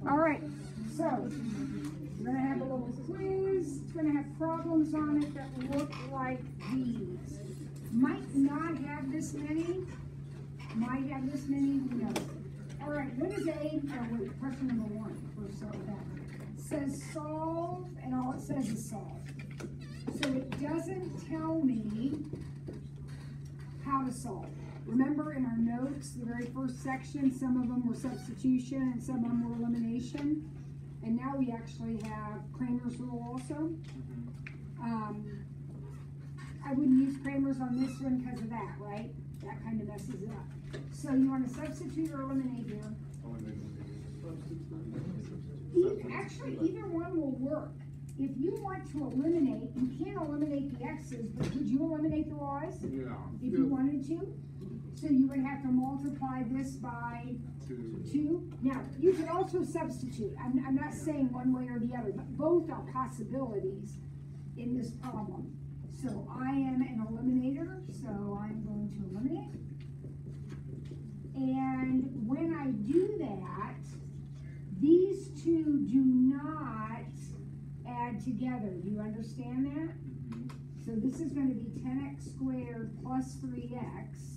All right, so we're going to have a little quiz. It's going to have problems on it that look like these. Might not have this many. Might have this many. Who knows? All right, what is A? Oh, wait, question number 1. First start with that. It says solve, and all it says is solve. So it doesn't tell me how to solve. Remember in our notes, the very first section, some of them were substitution and some of them were elimination. And now we actually have Cramer's rule also. I wouldn't use Cramer's on this one because of that, right? That kind of messes it up. So you want to substitute or eliminate here? Actually, either one will work. If you want to eliminate, you can't eliminate the x's, but could you eliminate the y's? Yeah. If you wanted to? So you would have to multiply this by 2. Now, you could also substitute. I'm not saying one way or the other, but both are possibilities in this problem. So I am an eliminator, so I'm going to eliminate. And when I do that, these two do not add together. Do you understand that? So this is going to be 10x squared plus 3x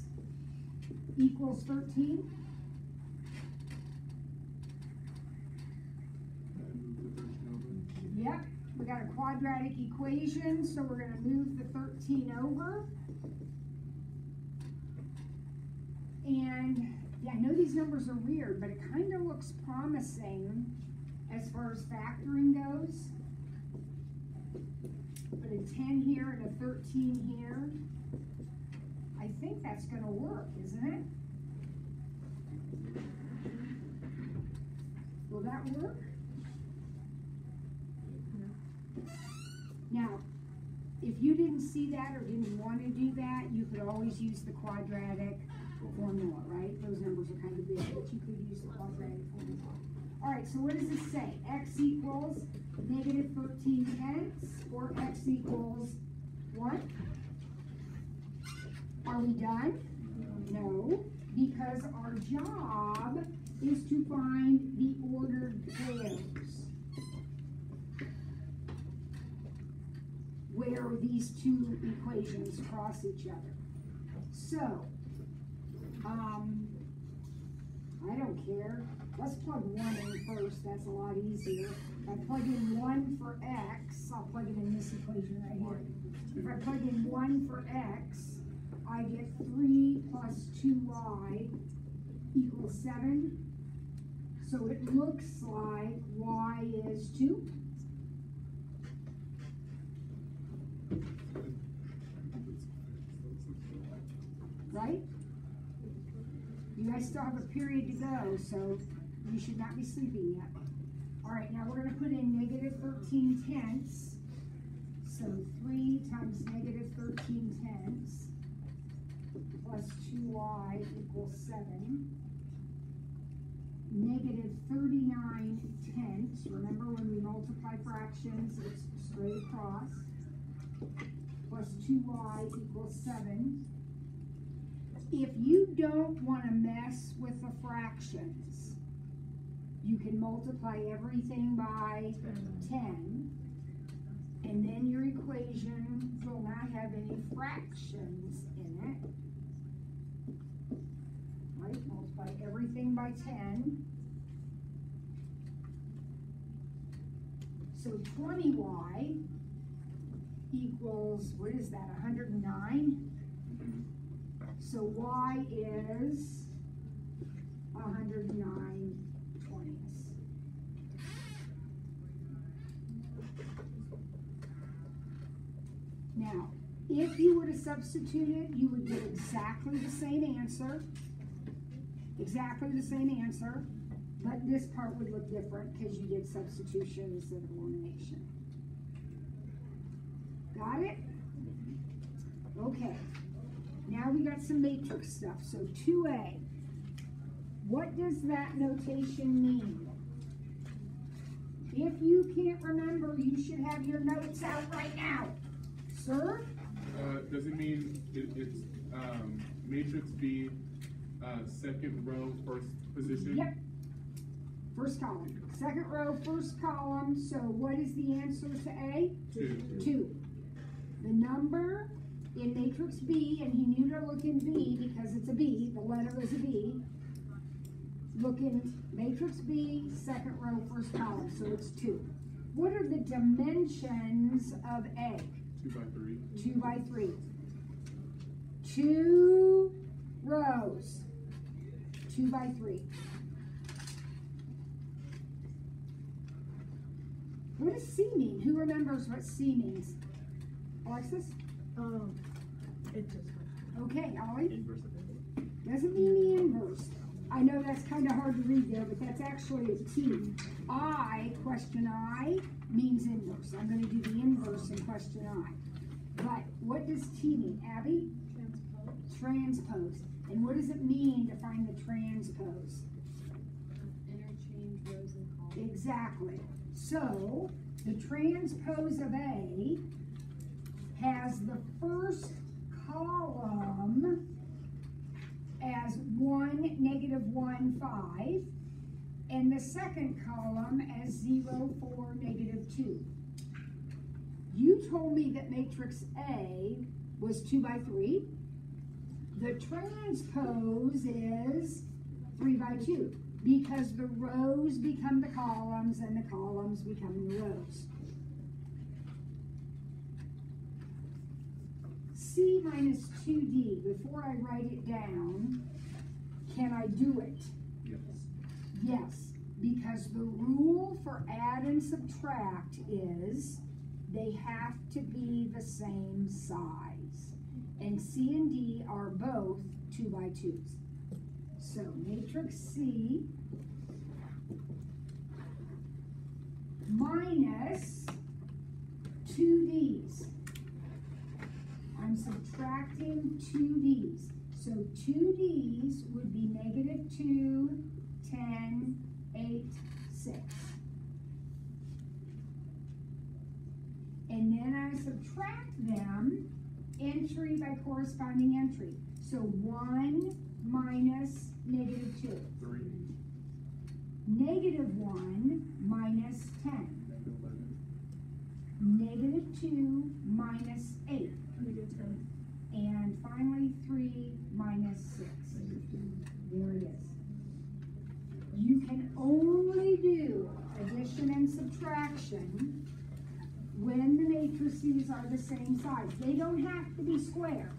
equals 13. Yep, we got a quadratic equation, so we're going to move the 13 over. And yeah, I know these numbers are weird, but it kind of looks promising as far as factoring goes. Put a 10 here and a 13 here. I think that's going to work, isn't it? Will that work? Now, if you didn't see that or didn't want to do that, you could always use the quadratic formula, right? Those numbers are kind of big, but you could use the quadratic formula. All right, so what does this say? X equals negative 13 tenths, or x equals what? Are we done? No, because our job is to find the ordered pairs where these two equations cross each other. So, I don't care. Let's plug 1 in first. That's a lot easier. If I plug in 1 for x, I'll plug it in this equation right here. If I plug in 1 for x, I get 3 plus 2y equals 7. So it looks like y is 2. Right? You guys still have a period to go, so you should not be sleeping yet. All right, now we're going to put in negative 13 tenths. So 3 times negative 13 tenths plus 2y equals 7. Negative 39 tenths. Remember, when we multiply fractions, it's straight across. Plus 2y equals 7. If you don't want to mess with the fractions, you can multiply everything by 10, and then your equation will not have any fractions in it. Right? Multiply everything by 10. So 20y equals, what is that, 109? So y is 109 twentieths. Now, if you were to substitute it, you would get exactly the same answer. Exactly the same answer, but this part would look different because you did substitution instead of elimination. Got it? Okay. Now we got some matrix stuff. So 2a. What does that notation mean? If you can't remember, you should have your notes out right now. Sir? Does it mean it's matrix B Second row, first position. Yep. First column. Second row, first column. So what is the answer to A? 2. 2. The number in matrix B, and he knew to look in B because it's a B, the letter is a B. Look in matrix B, second row, first column, so it's 2. What are the dimensions of A? 2 by 3. 2 by 3. 2 rows. 2 by 3. What does C mean? Who remembers what C means? Alexis? It just. Okay, Ollie? Inverse of A. Doesn't mean the inverse. I know that's kind of hard to read there, but that's actually a T. I, question I, means inverse. I'm going to do the inverse in question I. But what does T mean? Abby? Transpose. Transpose. And what does it mean to find the transpose? Interchange rows and columns. Exactly. So, the transpose of A has the first column as 1, negative 1, 5, and the second column as 0, 4, negative 2. You told me that matrix A was 2 by 3. The transpose is 3 by 2 because the rows become the columns and the columns become the rows. C minus 2D, before I write it down, can I do it? Yes. Yes, because the rule for add and subtract is they have to be the same size. And C and D are both 2 by 2s. So matrix C minus 2Ds. I'm subtracting 2Ds. So 2Ds would be negative 2, 10, 8, 6. And then I subtract them entry by corresponding entry. So 1 minus negative 2. 3. Negative 1 minus 10. Negative 2 minus 8. Negative 10. And finally 3 minus 6. There it is. You can only do addition and subtraction when the matrices are the same size. They don't have to be square.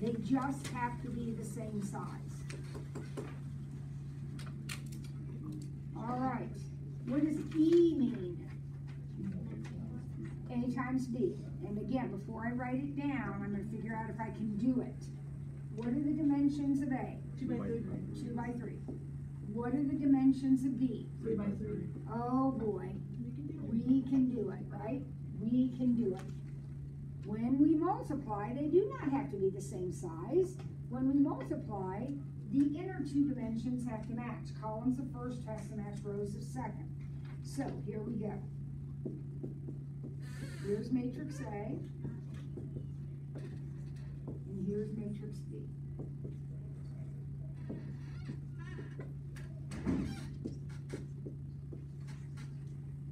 They just have to be the same size. All right. What does E mean? A times B. And again, before I write it down, I'm going to figure out if I can do it. What are the dimensions of A? 2 by 3. 2 by 3. What are the dimensions of B? 3 by 3. Oh boy. We can do it, right? We can do it. When we multiply, they do not have to be the same size. When we multiply, the inner two dimensions have to match. Columns of first has to match rows of second. So here we go. Here's matrix A, and here's matrix B.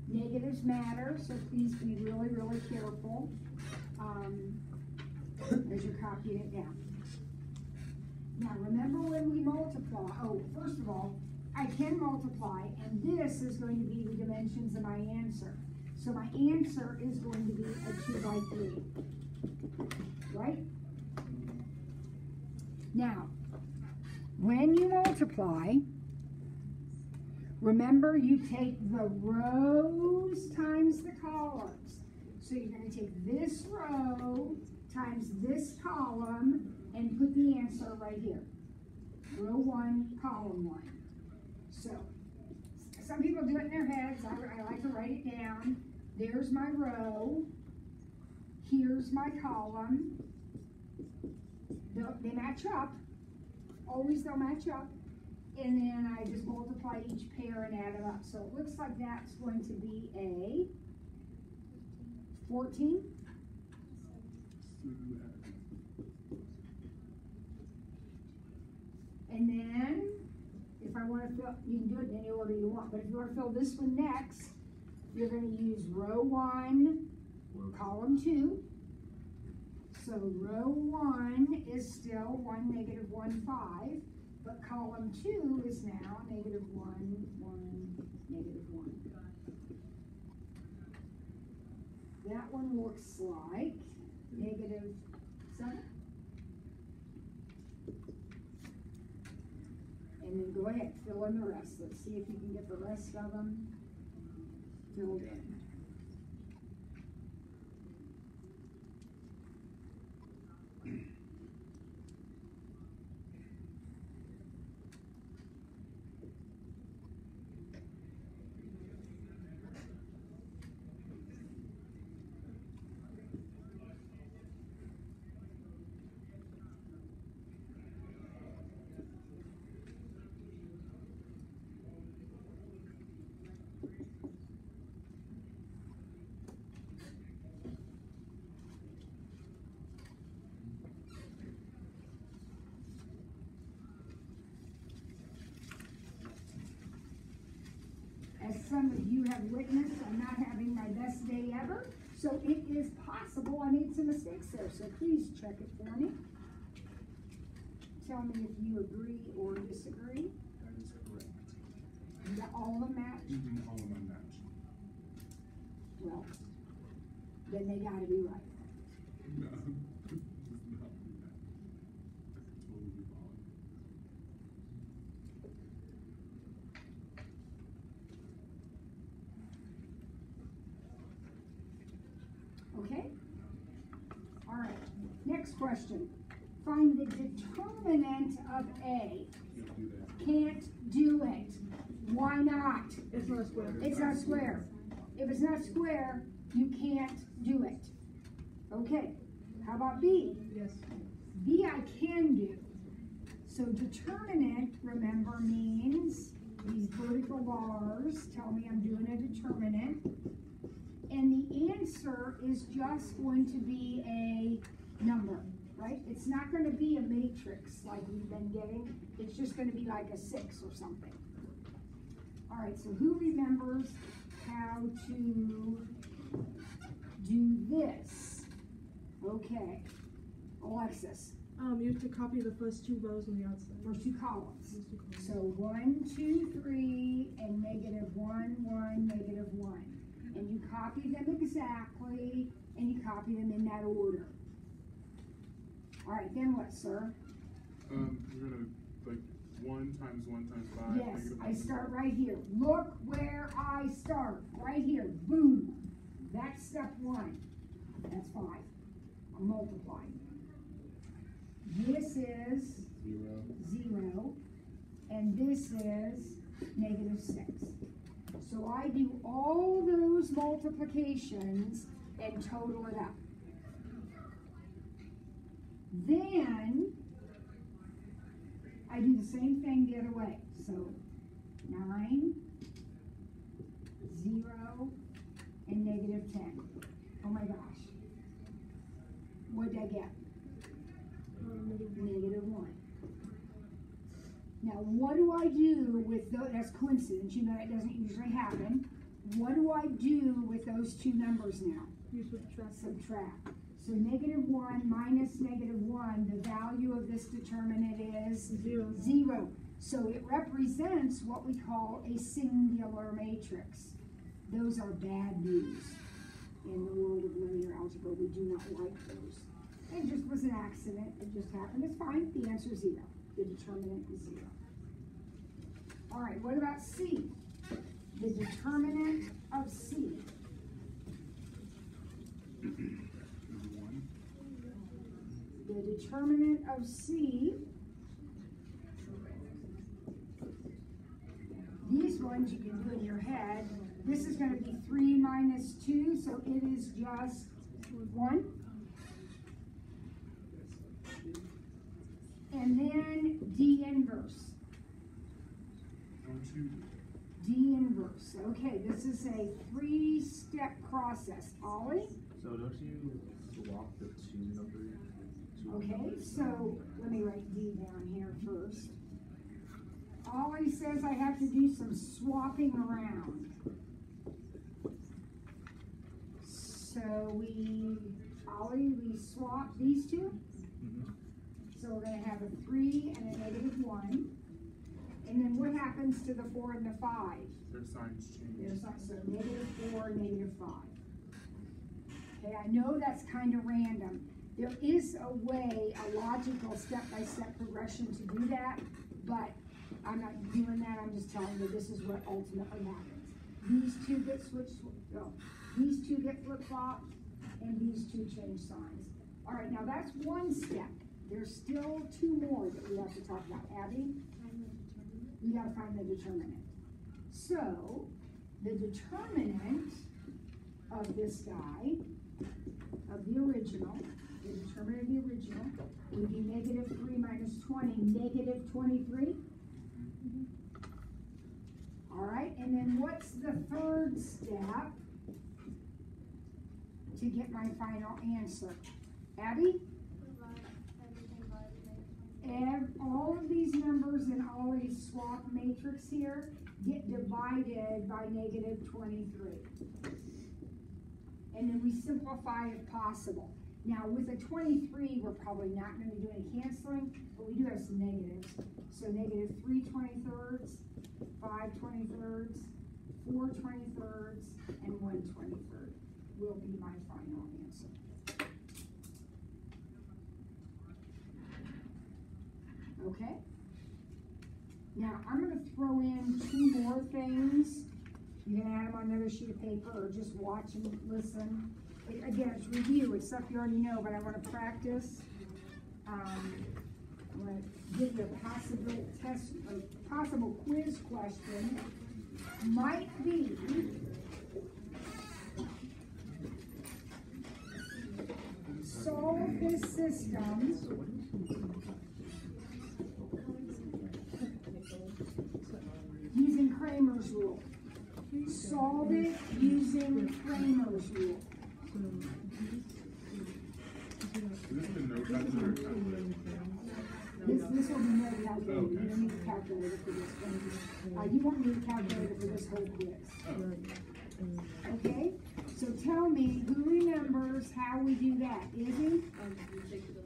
Negatives matter, so please be really, really careful as you're copying it down. Now remember when we multiply, first of all, I can multiply, and this is going to be the dimensions of my answer. So my answer is going to be a 2 by 3, right? Now, when you multiply, remember you take the rows times the columns. So you're going to take this row times this column and put the answer right here. Row 1, column 1. So, some people do it in their heads. I like to write it down. There's my row. Here's my column. They match up. Always they'll match up. And then I just multiply each pair and add them up. So it looks like that's going to be a 14. And then, if I want to fill, you can do it in any order you want, but if you want to fill this one next, you're going to use row 1, column 2. So row 1 is still 1, negative 1, 5, but column 2 is now negative 1, 1, negative 1. That one looks like negative 7. And then go ahead, fill in the rest. Let's see if you can get the rest of them filled in. As some of you have witnessed, I'm not having my best day ever, so it is possible I made some mistakes there, so please check it for me. Tell me if you agree or disagree. That is correct. You got all of them match? Mm-hmm. All of them match. Well, then they gotta be right. No, it's not that. Totally wrong. Okay? All right, next question. Find the determinant of A. Can't do that. Can't do it. Why not? It's not square. It's not square. If it's not square, you can't do it. Okay, how about B? Yes. B I can do. So determinant, remember, means these vertical bars tell me I'm doing a determinant. And the answer is just going to be a number, right? It's not going to be a matrix like we've been getting. It's just going to be like a 6 or something. All right, so who remembers how to do this? Okay, Alexis, You have to copy the first 2 rows on the outside. first 2 columns. First 2 columns. So 1, 2, 3, and negative 1, 1, negative 1. And you copy them exactly, and you copy them in that order. All right, then what, sir? You're gonna, like, 1 times 1 times 5. Yes, negative I 1. start right here. Look where I start, right here, boom. That's step 1. That's 5. I'm multiplying. This is 0, and this is negative 6. So I do all those multiplications and total it up. Then I do the same thing the other way. So 9, 0, and negative 10. Oh my gosh. What did I get? Negative 1. Now, what do I do with those? That's coincidence. You know, that doesn't usually happen. What do I do with those 2 numbers now? You subtract. Subtract. So negative 1 minus negative 1, the value of this determinant is 0. 0. So it represents what we call a singular matrix. Those are bad news in the world of linear algebra. We do not like those. It just was an accident. It just happened. It's fine. The answer is 0. The determinant is 0. All right, what about C? The determinant of C. 1. The determinant of C, these ones you can do in your head. This is going to be 3 minus 2, so it is just 1. And then D inverse. Don't you? D inverse. Okay, this is a 3-step process. Ollie? So don't you swap the 2 numbers? Okay, so let me write D down here first. Ollie says I have to do some swapping around. So Ollie, we swap these two. So we're going to have a 3 and a -1. And then what happens to the 4 and the 5? Their signs change. There's so -4, -5. Okay, I know that's kind of random. There is a way, a logical step-by-step progression to do that, but I'm not doing that. I'm just telling you this is what ultimately happens. These two get these two get flip-flopped, and these two change signs. All right, now that's one step. There's still 2 more that we have to talk about. Abby? We got to find the determinant. So, the determinant of this guy, of the original, the determinant of the original, would be -3 minus 20, -23. All right, and then what's the third step to get my final answer? Abby? And all of these numbers in Ollie's swap matrix here get divided by -23. And then we simplify if possible. Now with a 23, we're probably not going to do any canceling, but we do have some negatives. So -3 23rds, 5 23rds, 4 23rds, and 1 23rd will be my final answer. Okay? Now, I'm going to throw in 2 more things. You can add them on another sheet of paper or just watch and listen. Again, it's review. It's stuff you already know, but I want to practice. I'm going to give you a possible quiz question. Might be solve this system using Kramer's rule. Solve it using Kramer's rule. Is this the no calculator? This will be no calculator. You don't need a calculator for this one. You won't need a calculator for this whole quiz. Okay? So tell me, who remembers how we do that? Izzy? You take the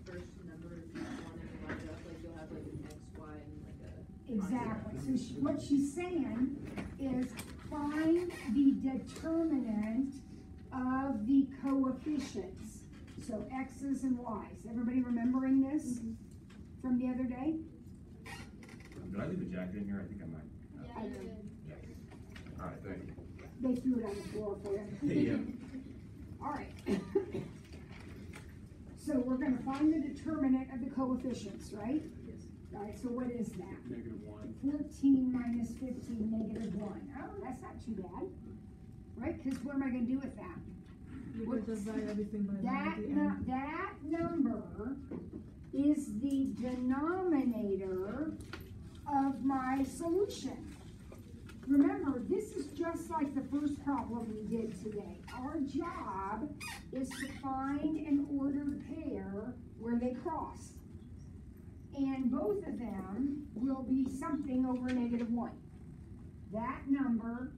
first number if you want to divide it up, you'll have an X, Y, and Exactly. So what she's saying is find the determinant of the coefficients. So X's and Y's. Everybody remembering this from the other day? Did I leave a jacket in here? I think I might. I did. All right, thank you. They threw it on the floor for you. Yeah. All right. So we're going to find the determinant of the coefficients, right? Yes. All right, so what is that? -1. 14 minus 15, -1. Oh, that's not too bad. Right? Because what am I going to do with that? You can divide everything by 1 That, at the end. that number is the denominator of my solution. Remember, this is just like the first problem we did today. Our job is to find an ordered pair where they cross. And both of them will be something over -1. That number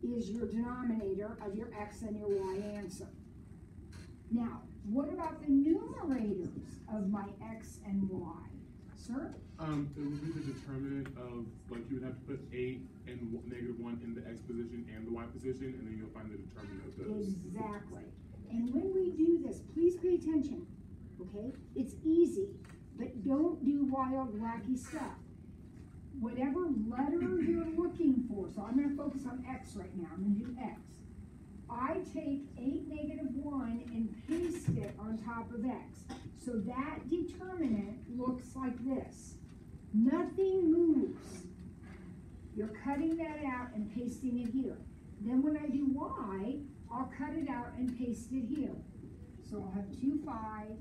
is your denominator of your X and your Y answer. Now, what about the numerators of my X and Y? Sir? It would be the determinant of, like, you would have to put 8 and -1 in the X position and the Y position, and then you'll find the determinant of those. Exactly. And when we do this, please pay attention, okay? It's easy, but don't do wild, wacky stuff. Whatever letter you're looking for, so I'm going to focus on X right now. I'm going to do X. I take 8 -1 and paste it on top of X. So that determinant looks like this. Nothing moves. You're cutting that out and pasting it here. Then when I do Y, I'll cut it out and paste it here. So I'll have 2, 5,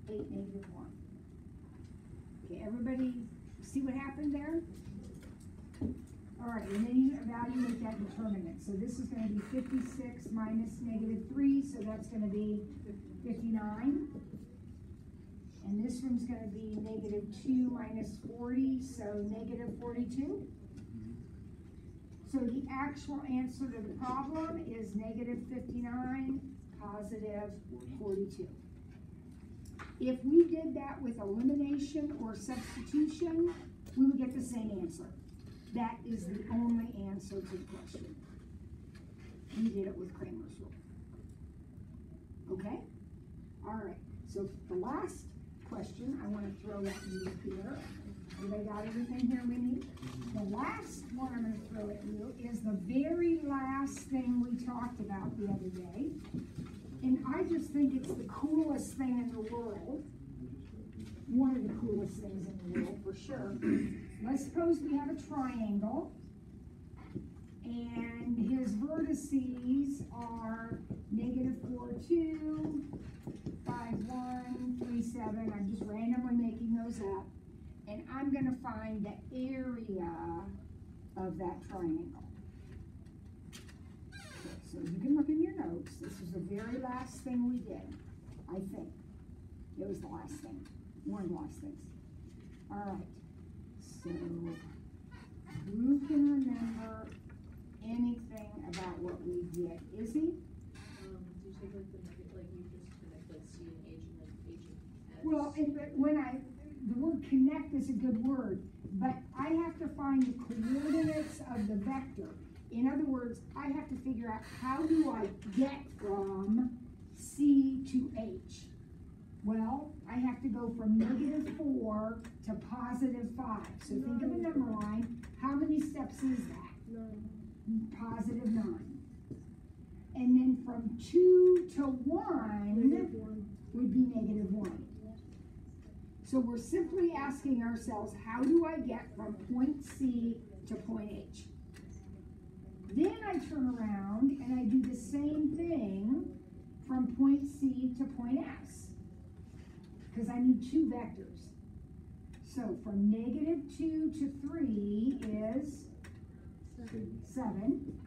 8, -1. Okay, everybody see what happened there? All right, and then you evaluate that determinant. So this is going to be 56 minus -3, so that's going to be 59. And this one's gonna be negative 2 minus 40, so negative 42. So the actual answer to the problem is negative 59, positive 42. If we did that with elimination or substitution, we would get the same answer. That is the only answer to the question. We did it with Kramer's rule. Okay? All right. So the last question I want to throw at you here. Everybody got everything here we need? The last one I'm going to throw at you is the very last thing we talked about the other day. And I just think it's the coolest thing in the world. One of the coolest things in the world, for sure. Let's suppose we have a triangle, and his vertices are negative 4, 2, 5, 1, 3, 7. I'm just randomly making those up. And I'm going to find the area of that triangle. Okay, so you can look in your notes. This was the very last thing we did, I think. It was the last thing. One of the last things. All right. So, who can remember anything about what we did? Izzy? Do you take like the negative, like you just connect like C and H and then H and S? Well, the word connect is a good word, but I have to find the coordinates of the vector. In other words, I have to figure out how do I get from C to H. Well, I have to go from negative 4 to positive 5. So think of a number line. How many steps is that? 9. Positive 9. And then from 2 to 1 Negative 1. would be negative 1. So we're simply asking ourselves, how do I get from point C to point H? Then I turn around and I do the same thing from point C to point S, because I need 2 vectors. So from negative 2 to 3 is 7.